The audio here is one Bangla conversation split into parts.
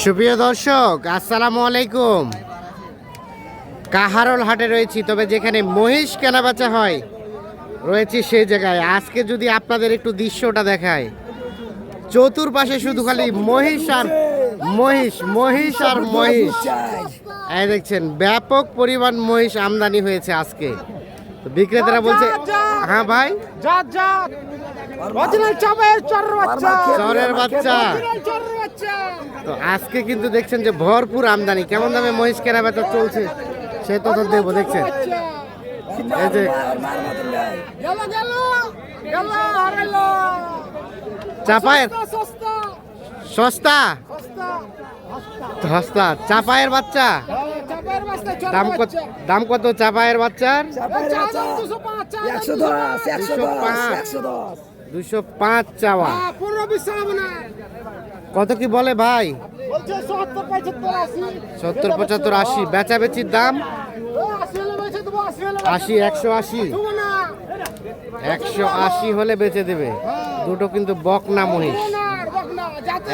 সুপ্রিয় দর্শক, আসসালামু আলাইকুম। কাহারোল হাটে রয়েছি, তবে যেখানে মহিষ কেনাবেচা হয় রয়েছি সেই জায়গায়। আজকে যদি আপনাদের একটু দৃশ্যটা দেখায়, চতুর্পাশে শুধু খালি মহিষ আর মহিষ, মহিষ আর মহিষ। এই দেখছেন, ব্যাপক পরিমাণ মহিষ আমদানি হয়েছে আজকে। তো বিক্রেতারা বলছে, হ্যাঁ ভাই, চরের বাচ্চা। তো আজকে কিন্তু দেখছেন যে ভরপুর আমদানি। কেমন দামে মহিষ কেনা বেচা চলছে সে তথ্য দেবো। দেখছেন এই যে চাপায়ের সস্তা সস্তা চাপায়ের বাচ্চা। দাম কত চাপায়ের বাচ্চার? 205 চাওয়া। কত কি বলে ভাই? 70, 75, 80। বেচাবেচির দাম 80, 180। 180 হলে বেচে দেবে। দুটো কিন্তু বকনা মহিষ।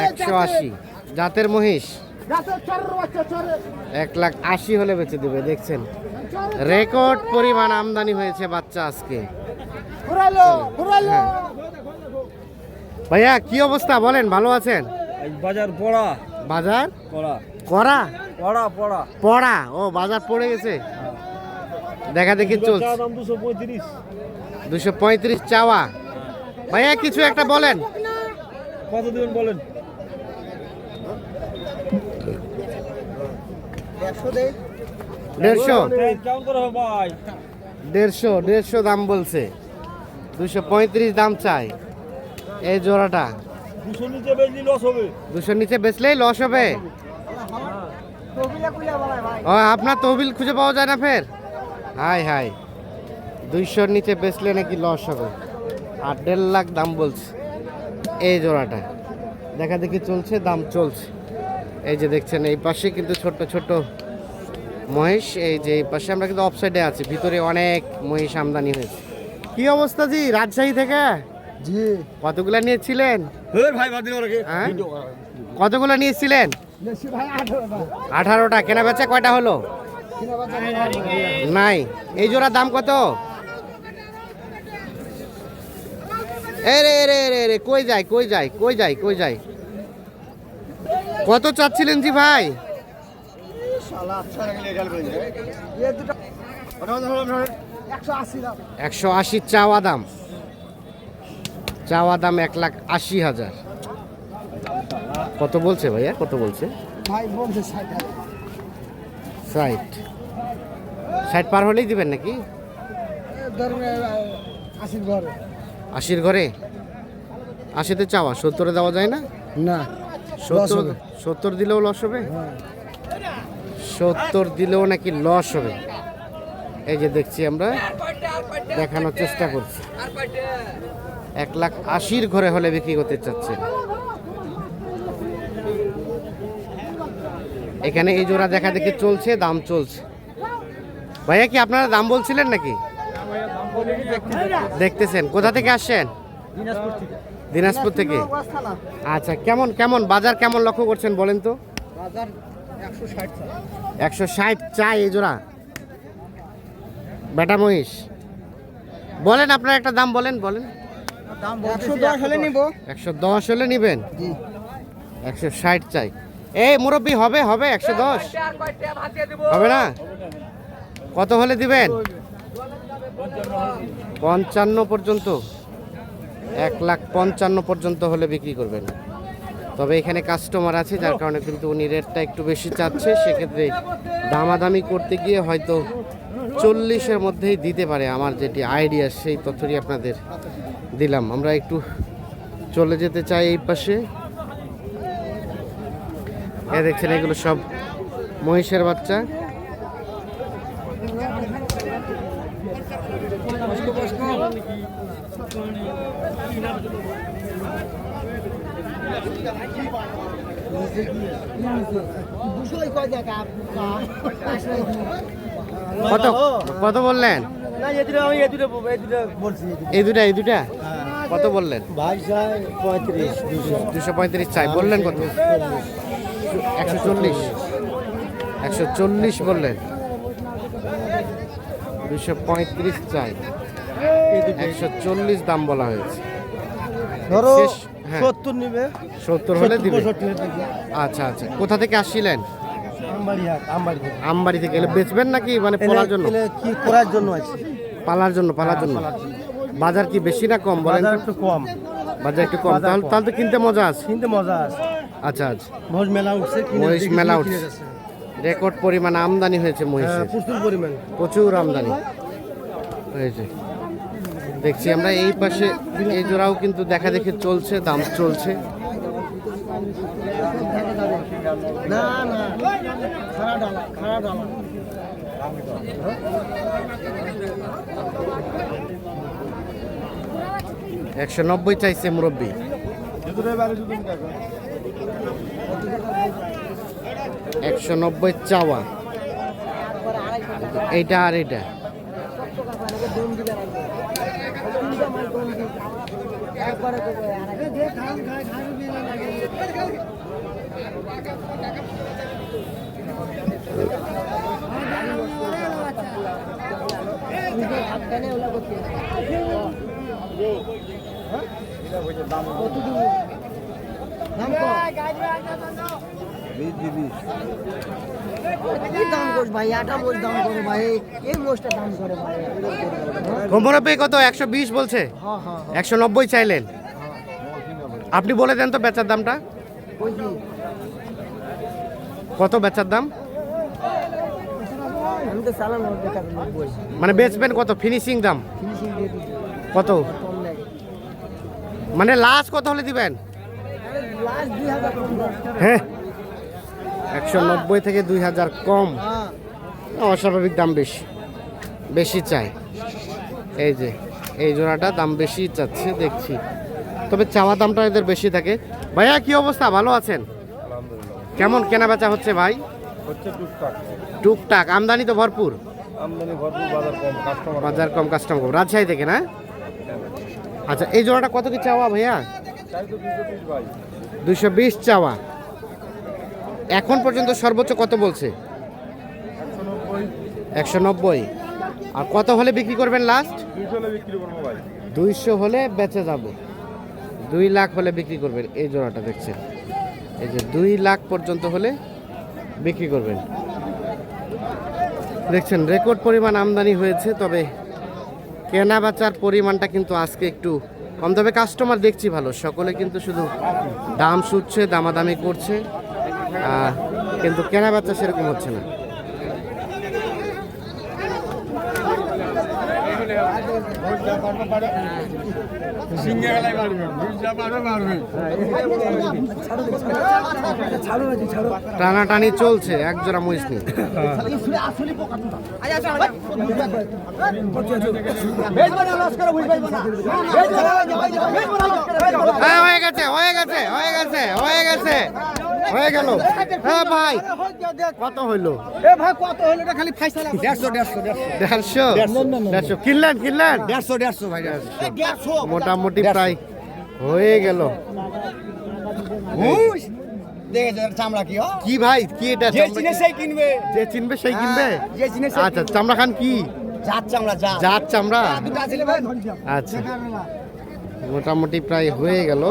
180 জাতের মহিষ, 1,80,000 হলে বেচে দেবে। দেখছেন রেকর্ড পরিমাণ আমদানি হয়েছে বাচ্চা আজকে। ভাইয়া কি অবস্থা বলেন, ভালো আছেন? বাজার পড়া, বাজার পড়া করা পড়া পড়া পড়া, ও বাজার পড়ে গেছে। দেখা দেখি চলছে। 235 চাওয়া। ভাইয়া কিছু একটা বলেন। কত দিবেন বলেন? 150 কেমন করে হবে ভাই? 150 দাম বলছে। 235 দাম চাই। এই জোড়াটা 200 নিচে বেচলি লস হবে। 200 নিচে বেচলেই লস হবে। ও আপনার তহবিল খুঁজে পাওয়া যায় না ফের? হাই হাই, 200 নিচে বেচলে নাকি লস হবে। আর 1.5 লাখ দাম বলছে এই জোড়াটা। দেখা দেখি চলছে, দাম চলছে। এই যে দেখছেন এই পাশে কিন্তু ছোট ছোট মহিষ। এই যে এই পাশে আমরা কিন্তু অফসাইডে আছি, ভিতরে অনেক মহিষ আমদানি হয়েছে। কি অবস্থা জি রাজশাহী থেকে? জি। কতগুলা নিয়েছিলেন? এই ভাই বাদ দিন ওরে। হ্যাঁ? কতগুলা নিয়েছিলেন? বেশি ভাই 18টা। 18টা। কেনা বেচা কয়টা হলো? নাই। এই জোড়ার দাম কত? এ রে রে রে রে, কই যায় কই যায় কই যায় কই যায়? কত চাচ্ছিলেন জি ভাই? 180 চাওয়া দাম। চাওয়া দাম 1,80,000। কত বলছে ভাইয়া, কত বলছে? ভাই বলছে 60 পার হলেই দিবেন নাকি? 80 ঘরে। 80 ঘরে? 80তে চাওয়া, 70-এ দেওয়া যায় না? না, 70 দিলেও লস হবে। 70 দিলেও নাকি লস হবে। এই যে দেখছি, আমরা দেখানোর চেষ্টা করছি। 1,80,000 ঘরে হলে বিক্রি করতে চাচ্ছে। এখানে এই জোড়া দেখা দেখি চলছে, দাম চলছে। ভাইয়া কি আপনারা দাম বলছিলেন নাকি? দেখতেছেন। কোথা থেকে আসছেন? দিনাজপুর থেকে। আচ্ছা, কেমন কেমন বাজার কেমন লক্ষ্য করছেন বলেন তো? বাজার 160। 160 চাই এই জোড়া বেটা মহিষ। বলেন আপনার একটা দাম বলেন বলেন। 110 হলে নিব। 110 হলে নিবেন? 160 চাই। এই মুরব্বি হবে হবে 110 হবে না? কত হলে দিবেন? 55 পর্যন্ত। 1,55,000 পর্যন্ত হলে বিক্রি করবেন। তবে এখানে কাস্টমার আছে, যার কারণে কিন্তু উনি রেটটা একটু বেশি চাচ্ছে। সেক্ষেত্রে দামাদামি করতে গিয়ে হয়তো 40-এর মধ্যেই দিতে পারে। আমার যেটি আইডিয়া সেই তথ্যটি আপনাদের দিলাম। আমরা একটু চলে যেতে চাই এই পাশে। এ দেখছেন এগুলো সব মহিষের বাচ্চা। কত কত বললেন? এই দুটা কত বললেন? ভাই চাই 35। 235 চাই। বললেন কত? 140 140 বললেন, 235 চাই, 140 দাম বলা হয়েছে। ধরো শেষ, হ্যাঁ। 70 নিবে, 70 হলে দিবে। 65 আচ্ছা আচ্ছা, কোথা থেকে আসছিলেন? আমবাড়ি থেকে। আমবাড়ি থেকে। এলে বেচবেন নাকি মানে পলার জন্য? এলে কি করার জন্য আছে? পালার জন্য, পালার জন্য। বাজার কি বেশি না কম বলেন? বাজার একটু কম, বাজার একটু কম। বাজার তাহলে কম। তাহলে তো কিনতে মজা আছে। কিন্তু মজা আছে। আচ্ছা আচ্ছা, মহিষ মেলা উঠছে, মহিষ মেলা উঠছে। রেকর্ড পরিমাণ আমদানি হয়েছে মহিষের, প্রচুর পরিমাণ। প্রচুর আমদানি হয়েছে। দেখছি আমরা এই পাশে এই জোড়াও কিন্তু দেখা দেখি চলছে, দাম চলছে। না না, খাড়া ডালা, খাড়া ডালা। 190 চাইছে মুরব্বী। 190 চাওয়া, এইটা আর এইটা। মুরব্বী কত? 120 বলছে। 190 চাইলেন, আপনি বলে দেন তো বেচার দামটা কত? বেচার দাম মানে বেচবেন কত? ফিনিশিং দাম কত? মানে লাস্ট কত হলে দিবেন? হ্যাঁ, 190 থেকে 2000 কম। অস্বাভাবিক দাম বেশি, বেশি চাই। এই যে এই জোড়াটা দাম বেশি চাচ্ছে দেখছি, তবে চাওয়া দামটা এদের বেশি থাকে। ভাইয়া কি অবস্থা, ভালো আছেন? কেমন কেনা বেচা হচ্ছে ভাই? টুকটাক। আমদানি তো ভরপুর? বাজার কম, কাস্টমার কম। রাজশাহী থেকে না? আচ্ছা, এই জোড়াটা কত কি চাওয়া ভাইয়া? 220 চাওয়া। এখন পর্যন্ত সর্বোচ্চ কত বলছে? 190। আর কত হলে বিক্রি করবেন লাস্ট? 200 হলে বেচে যাব। 2 লাখ হলে বিক্রি করবেন। এই জোড়াটা দেখছেন, এই যে 2 লাখ পর্যন্ত হলে বিক্রি করবেন। দেখছেন রেকর্ড পরিমাণ আমদানি হয়েছে, তবে কেনা বেচার পরিমাণটা কিন্তু আজকে একটু কম। তবে কাস্টমার দেখছি ভালো, সকলে কিন্তু শুধু দাম শুচ্ছে, দামাদামি করছে, কিন্তু কেনা বেচা সেরকম হচ্ছে না। টানাটানি চলছে, এক জোড়া মহিষ নিয়ে। হয়ে গেছে, হয়ে গেছে, হয়ে গেছে, হয়ে গেছে, হয়ে গেল। হ্যাঁ ভাই, কত হইলো? খালি 150 কিনলেন? 150 ভাই, মোটামুটি প্রায় হয়ে গেল। চামড়া কি কি ভাই, কি এটা? যে চিনে সেই কিনবে, যে চিনবে সেই কিনবে। যে চিনে সেই আচ্ছা, চামড়া খান কি? জাত চামড়া, জাত চামড়া। দুটো ছিল ভাই। আচ্ছা, মোটামুটি প্রায় হয়ে গেল।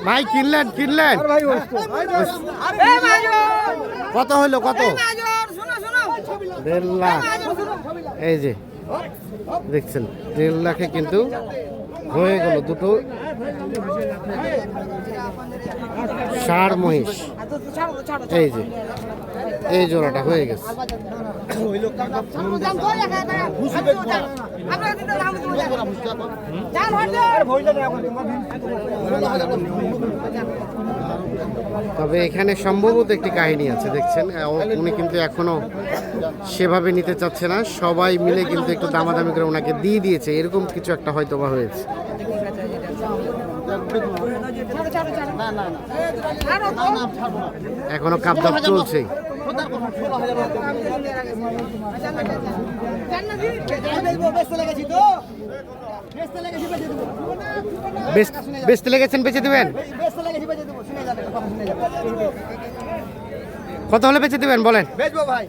ভাই কিনলেন? কত হইলো? কত? 1.5 লাখ। এই যে দেখছেন 1.5 লাখে কিন্তু হয়ে গেল দুটো ষাঁড় মহিষ। এই যে এই জোড়াটা হয়ে গেছে। তবে এখানে সম্ভবত একটি কাহিনী আছে, দেখছেন উনি কিন্তু এখনো সেভাবে নিতে চাচ্ছে না, সবাই মিলে কিন্তু একটু দামাদামি করে ওনাকে দিয়ে দিয়েছে, এরকম কিছু একটা হয়তো বা হয়েছে। এখনো কাপদাপ চলছে। বেচতে লেগেছেন, বেচে দিবেন? কত হলে বেচে দিবেন বলেন? বেচবো ভাই।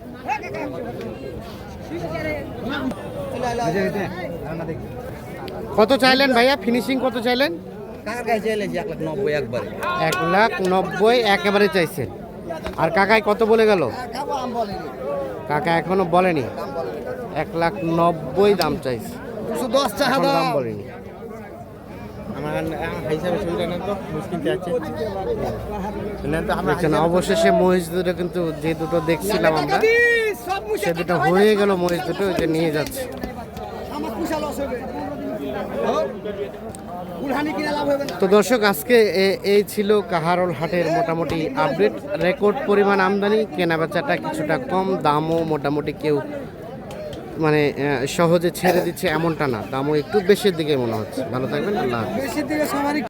কত চাইলেন ভাইয়া? ফিনিশিং কত চাইলেন? কাকার কাছে এলেছি 1,90,000 একবারে। 1,90,000 একেবারে চাইছেন। আর কাকাই কত বলে গেল? কাকা আম বলেনি। কাকা এখনো বলেনি। 1,90,000 দাম চাইছে, 210 টাকা এখনো দাম দাম। বলেনি। দেখছেন, অবশেষে মহিষ দুটো কিন্তু যে দুটো দেখছিলাম আমরা, সে দুটো হয়ে গেল। মহিষ দুটো ওই যে নিয়ে যাচ্ছে। তো দর্শক, আজকে এই ছিল কাহারোল হাটের মোটামুটি আপডেট। রেকর্ড পরিমাণ আমদানি, কেনা বেচাটা কিছুটা কম, দামও মোটামুটি কেউ মানে সহজে ছেড়ে দিচ্ছে এমনটা না, দামও একটু বেশির দিকে মনে হচ্ছে। ভালো থাকবেন, আল্লাহ হাফেজ।